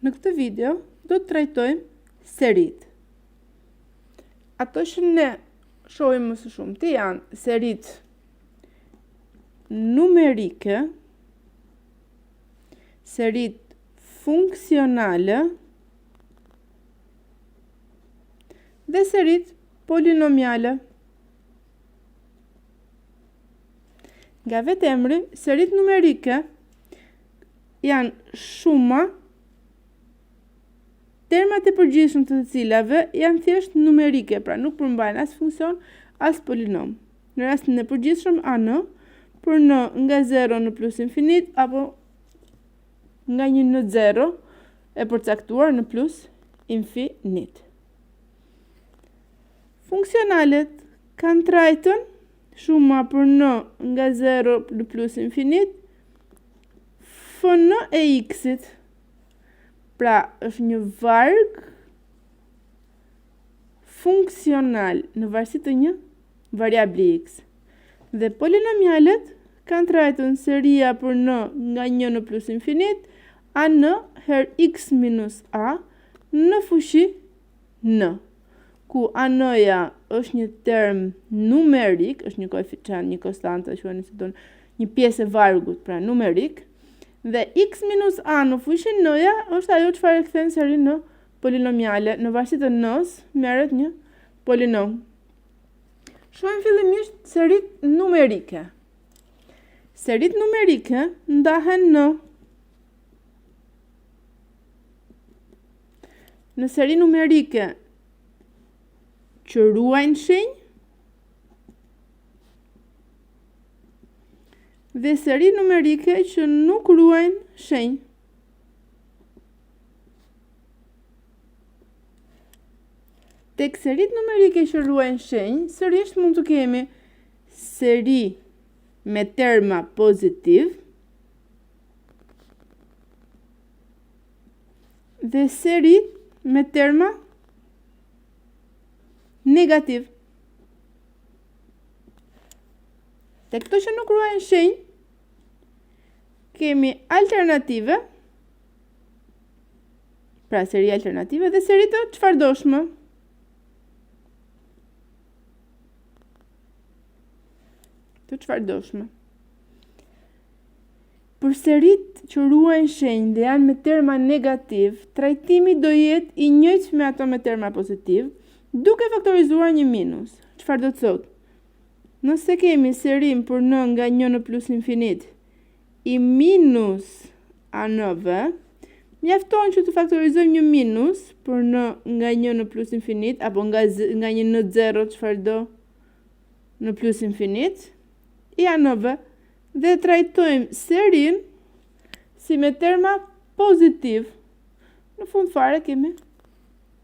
Në këtë video do të trajtojmë serit. Ato që ne shohim më së shumti janë serit numerike, serit funksionale dhe serit polinomiale. Nga vetë emri, serit numerike janë shuma termat e përgjithshëm të cilave janë thjesht numerike, pra nuk përmbajnë as funksion, as polinom. Në rastin e përgjithshëm an, për n nga 0 në plus infinit, apo nga 1 në 0 e përcaktuar në plus infinit. Funksionalet kanë trajtën shuma për n nga 0 në plus infinit, fn e x-it. Pra, është një varg funksional në varësi të një variabli x. Dhe polinomialet kanë trajtën seria për n nga 1 në plus infinit, an her x minus a në fushi n, ku an-ja është një term numerik, është një koeficient, një konstante, një pjesë e vargut, pra numerik, dhe x minus a në fushin n-ja është ajo çfarë e kthen serin në polinomiale. Në varësi të n-s merret një polinom. Shohim fillimisht serit numerike. Serit numerike ndahen në seri numerike që ruajnë shenjë dhe seri numerike që nuk ruajnë shenjë. Tek serit numerike që ruajnë shenjë, sërish mund të kemi seri me terma pozitiv dhe seri me terma negativ. Tek këto që nuk ruajnë shenjë, kemi alternative, pra seri alternative dhe seri të çfarëdoshme. Për serit që ruajnë shenjë dhe janë me terma negativ, trajtimi do jetë i njëjtë me ato me terma pozitiv, duke faktorizuar një minus. Çfarë do të thotë? Nëse kemi serim për n nga 1 në plus infinit i minus a9, mjafton që të faktorizojmë një minus për n nga 1 në plus infinit, apo nga 1 në 0, çfarë do, në plus infinit, i a9, dhe trajtojmë serin si me terma pozitiv. Në fund fare kemi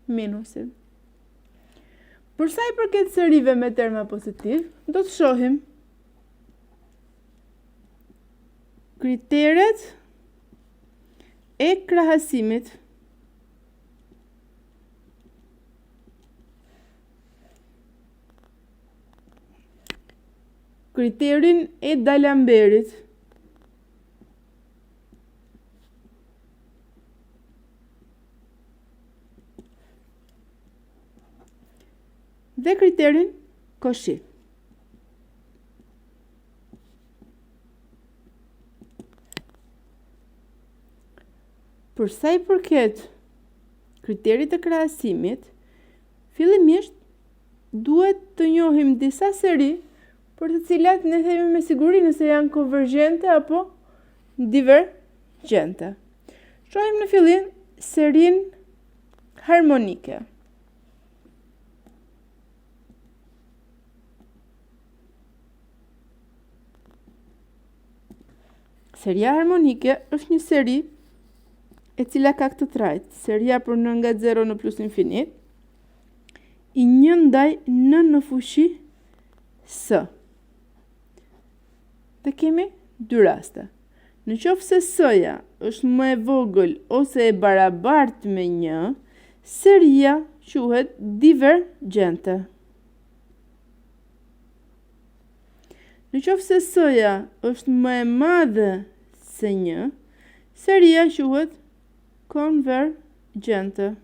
minusin. Për sa i përket serive me terma pozitiv, do të shohim kriteret e krahasimit. Kriterin e Dalamberit. Dhe kriterin Cauchy. Për sa i përket kriterit të krahasimit, fillimisht duhet të njohim disa seri për të cilat ne themi me siguri nëse janë konvergjente apo divergjente. Shohim në fillim serin harmonike. Seria harmonike është një seri e cila ka këtë trajt. Seria për n nga 0 në plus infinit, i 1 ndaj n në fushi s. Dhe kemi dy raste. Në qoftë se s-ja është më e vogël ose e barabartë me 1, seria quhet divergjente. Në qoftë se s-ja është më e madhe se 1, seria quhet konvergjente.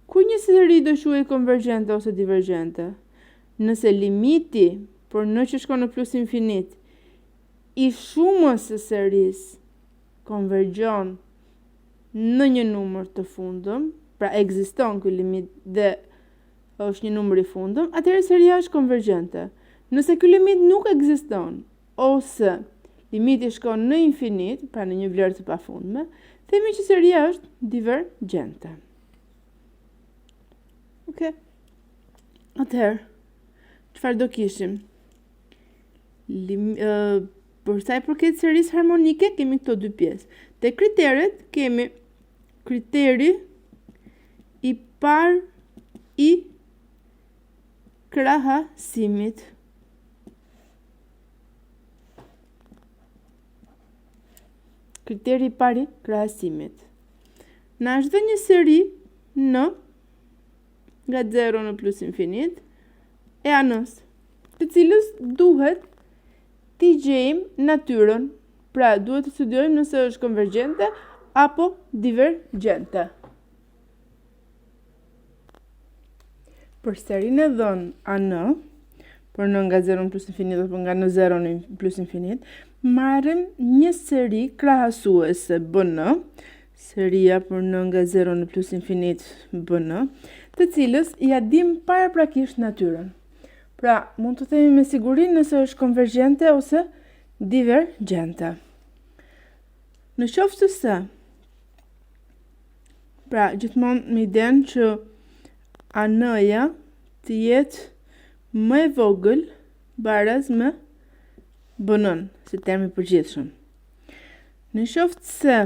Ku një seri do quhet konvergjente ose divergjente? Nëse limiti për n që shkon në plus infinit i shumës së serisë konvergjon në një numër të fundëm, pra ekziston ky limit dhe është një numër i fundëm, atëherë seria është konvergjente. Nëse ky limit nuk ekziston ose limiti shkon në infinit, pra në një vlerë të pafundme, themi që seria është divergjente. Okej. Atëherë, çfarë do kishim? Për sa i përket serisë harmonike, kemi këto dy pjesë. Te kriteret kemi kriteri i parë i krahasimit. Kriteri i parë i krahasimit. Na është dhënë një seri n nga 0 në plus infinit e anës, të cilës duhet t'i gjejmë natyrën. Pra, duhet të studiojmë nëse është konvergjente apo divergjente. Për serinë e dhënë anë, për n nga 0 në plus infinit apo nga në 0 në plus infinit, marrim një seri krahasuese bn, seria për n nga 0 në plus infinit bn, të cilës ja dim paraprakisht natyrën. Pra, mund të themi me siguri nëse është konvergjente ose divergjente. Në qoftë se, pra, gjithmonë me idenë që anëja të jetë më e vogël baraz me bn-n, si termi përgjithshëm. Në qoftë se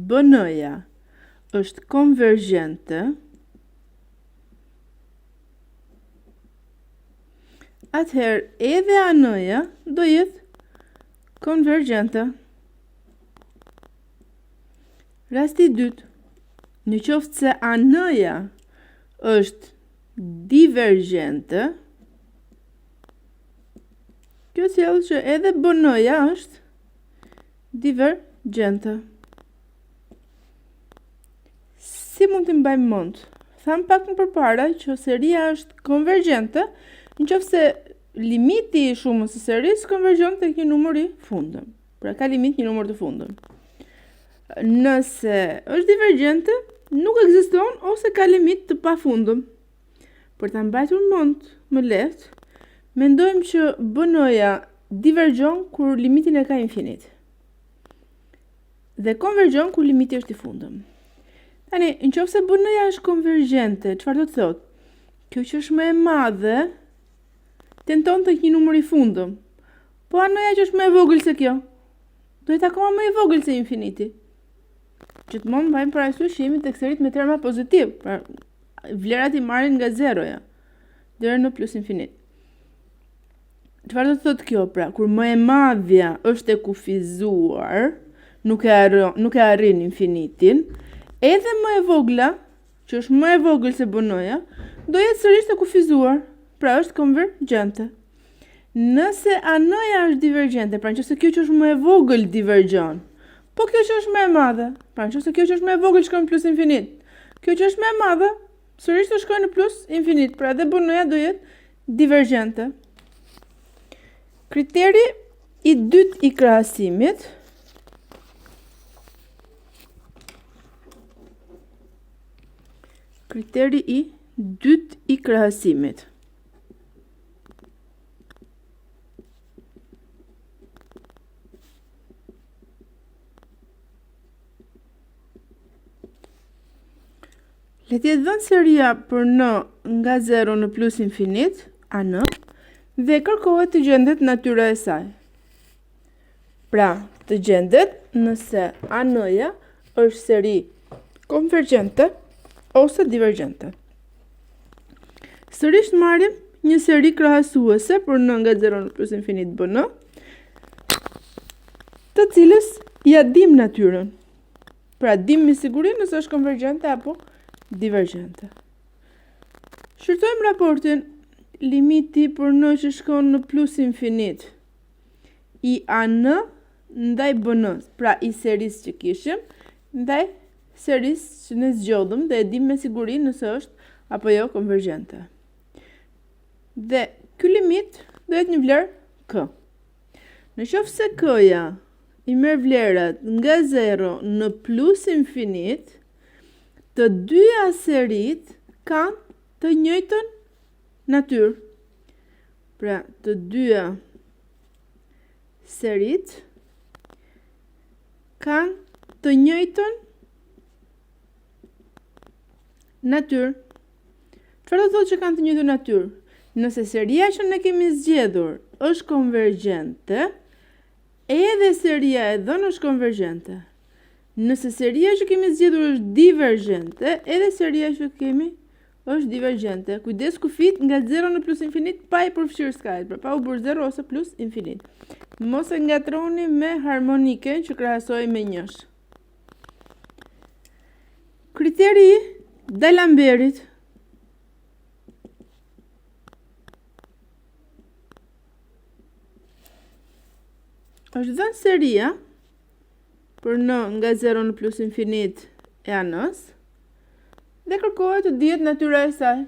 bn-ja është konvergjente, atëherë edhe anëja do jetë konvergjente. Rasti i dytë, në qoftë se anëja është divergjente, kjo sjell që edhe bn-ja është divergjente. Si mund të mbajmë mend? Tham pak më përpara që seria është konvergjente nëse limiti i shumës së serisë konvergjon tek një numër i fundëm. Pra ka limit një numër të fundëm. Nëse është divergjente, nuk ekziston ose ka limit të pafundëm. Për ta mbajtur mend më lehtë, mendojmë që bn-ja divergjon kur limitin e ka infinit. Dhe konvergjon kur limiti është i fundëm. Tani, nëse bn-ja është konvergjente, çfarë do të thotë? Kjo që është më e madhe tenton tek një numër i fundëm. Po anëja që është më e vogël se kjo, do jetë akoma më i vogël se infiniti. Gjithmonë mbajmë parasysh që jemi tek seritë me terma pozitiv, pra vlerat i marrin nga 0-ja deri në plus infinit. Çfarë do të thotë kjo? Pra, kur më e madhja është e kufizuar, nuk e arrin infinitin, edhe më e vogla, që është më e vogël se bn-ja, do jetë sërish e kufizuar, pra është konvergjente. Nëse anëja është divergjente, pra nëse kjo që është më e vogël divergjon, po kjo që është më e madhe, pra nëse kjo që është më e vogël shkon në plus infinit, kjo që është më e madhe, sërish të shkojnë në plus infinit, pra edhe bn-ja do jetë divergjente. Kriteri i dytë i krahasimit Le të jetë dhënë seria për n nga 0 në plus infinit, an, dhe kërkohet të gjendet natyra e saj. Pra, të gjendet nëse an-ja është seri konvergjente ose divergjente. Sërish marrim një seri krahasuese për n nga 0 në plus infinit bn, të cilës ja dim natyrën. Pra, dim me siguri nëse është konvergjente apo divergjente. Shërtojmë raportin limiti për n që shkon në plus infinit i an ndaj BN-s, pra i serisë që kishim, ndaj serisë që ne zgjodhëm dhe e dim me siguri nëse është apo jo konvergjente. Dhe ky limit do jetë një vlerë k. Në qoftë se k-ja i merr vlerat nga 0 në plus infinit, të dyja serit kanë të njëjtën natyrë. Pra, të dyja serit kanë të njëjtën natyrë. Çfarë do thotë që kanë të njëjtën natyrë? Nëse seria që ne kemi zgjedhur është konvergjente, edhe seria e dhënë është konvergjente. Nëse seria që kemi zgjedhur është divergjente, edhe seria që kemi është divergjente. Kujdes kufit nga 0 në plus infinit pa i përfshirë skajt, pra pa u bërë 0 ose plus infinit. Mos e ngatroni me harmonike që krahasoj me njësh. Kriteri i D'Alembertit. Është dhënë seria për n nga 0 në plus infinit e anës dhe kërkohet të dihet natyra e saj.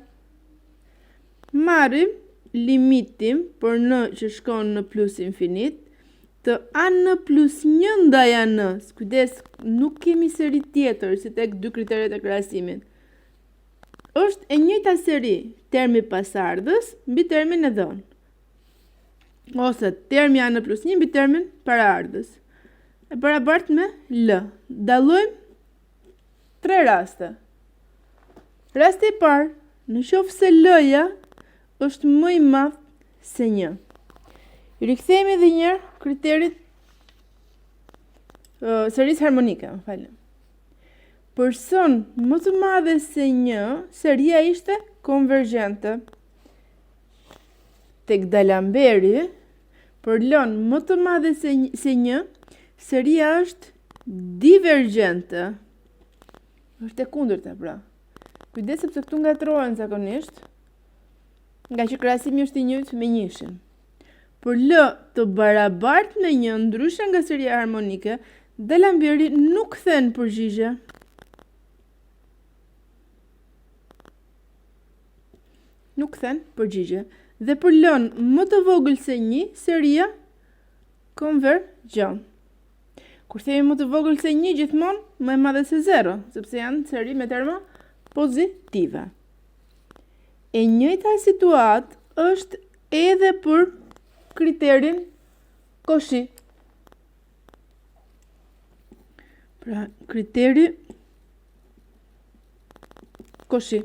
Marrim limitin për n që shkon në plus infinit të an plus 1 ndaj anës. Kujdes, nuk kemi seri tjetër si tek dy kriteret e krahasimit. Është e njëjta seri termi pasardhës mbi termin e dhënë. Ose termi an plus 1 mbi termin paraardhës. E barabartë me L. Dallojmë 3 raste. Rasti i parë, në qoftë se L-ja është më i madh se 1. I rikthehemi edhe një herë kriterit serisë harmonike, më falni. Për son më të madhe se 1, seria ishte konvergjente. Tek D'Alemberi, për lën më të madhe se 1, seria është divergjente. Është e kundërta, pra. Kujdes sepse këtu ngatrohen zakonisht, nga që krahasimi është i njëjtë me 1-shin. Për L të barabartë me 1, ndryshe nga seria harmonike, D'Alemberi nuk kthen përgjigje. Nuk kthen përgjigje. Dhe për L më të vogël se 1, seria konvergjon. Kur themi më të vogël se 1, gjithmonë më e madhe se 0, sepse janë seri me terma pozitive. E njëjta situatë është edhe për kriterin Cauchy. Pra, kriteri Cauchy.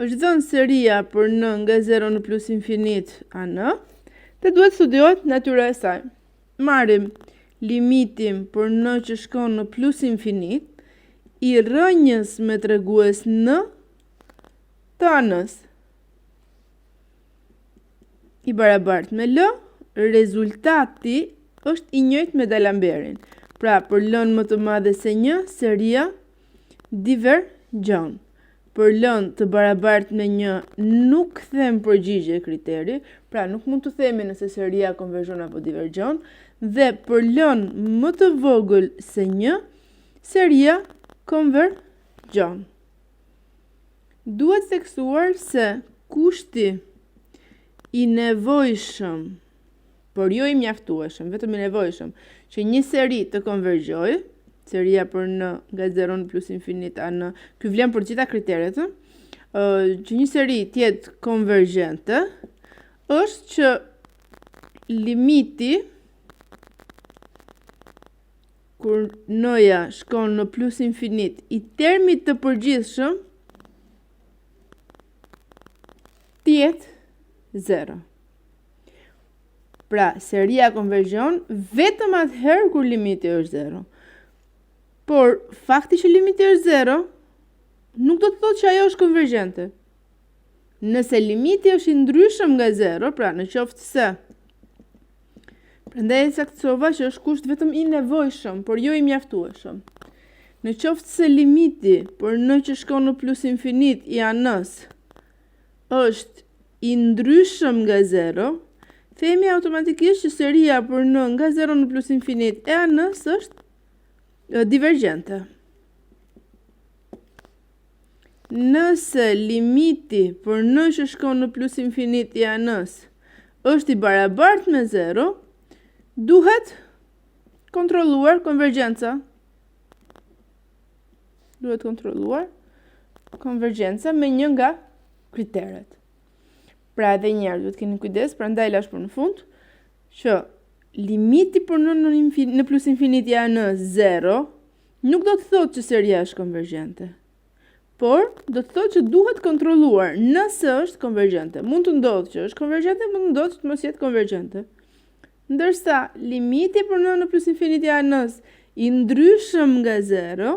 Është dhënë seria për n nga 0 në plus infinit an, dhe duhet studiohet natyra e saj. Marrim limitin për n që shkon në plus infinit i rrënjës me tregues n të anës. I barabartë me L, rezultati është i njëjtë me D'Alemberin. Pra, për L më të madhe se 1, seria divergjon. Për L të barabartë me 1 nuk kthem përgjigje kriteri, pra nuk mund të themi nëse seria konvergjon apo divergjon, dhe për L më të vogël se 1, seria konvergjon. Duhet theksuar se kushti i nevojshëm, por jo i mjaftueshëm, vetëm i nevojshëm, që një seri të konvergjojë, seria për n nga 0 në plus infinit an, ky vlen për gjitha kriteret, që një seri tjetë konvergjente, është që limiti kur n-ja shkon në plus infinit i termit të përgjithshëm tjetë 0. Pra, seria konvergjon vetëm atëherë kur limiti është 0. Por, fakti që limiti është 0, nuk do të thotë që ajo është konvergjente. Nëse limiti është i ndryshëm nga 0, pra në qoftë se, prandaj e saktësova që është kusht vetëm i nevojshëm, por jo i mjaftueshëm. Në qoftë se limiti për n që shkon në plus infinit i anës është i ndryshëm nga 0, themi automatikisht që seria për n nga 0 në plus infinit e anës është divergjente. Nëse limiti për n që shkon në plus infinit i anës është i barabartë me 0, duhet kontrolluar konvergjenca. Me një nga kriteret. Pra edhe njerë, duhet keni kujdes, prandaj lash për në fund, që limiti për në plus infinit i anës 0, nuk do të thotë që seria është konvergjente. Por, do të thotë që duhet kontrolluar nëse është konvergjente. Mund të ndodhë që është konvergjente, mund të ndodhë që të mos jetë konvergjente. Ndërsa, limiti për në plus infinit i anës i ndryshëm nga 0,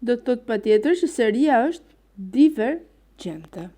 do të thotë patjetër që seria është divergjente.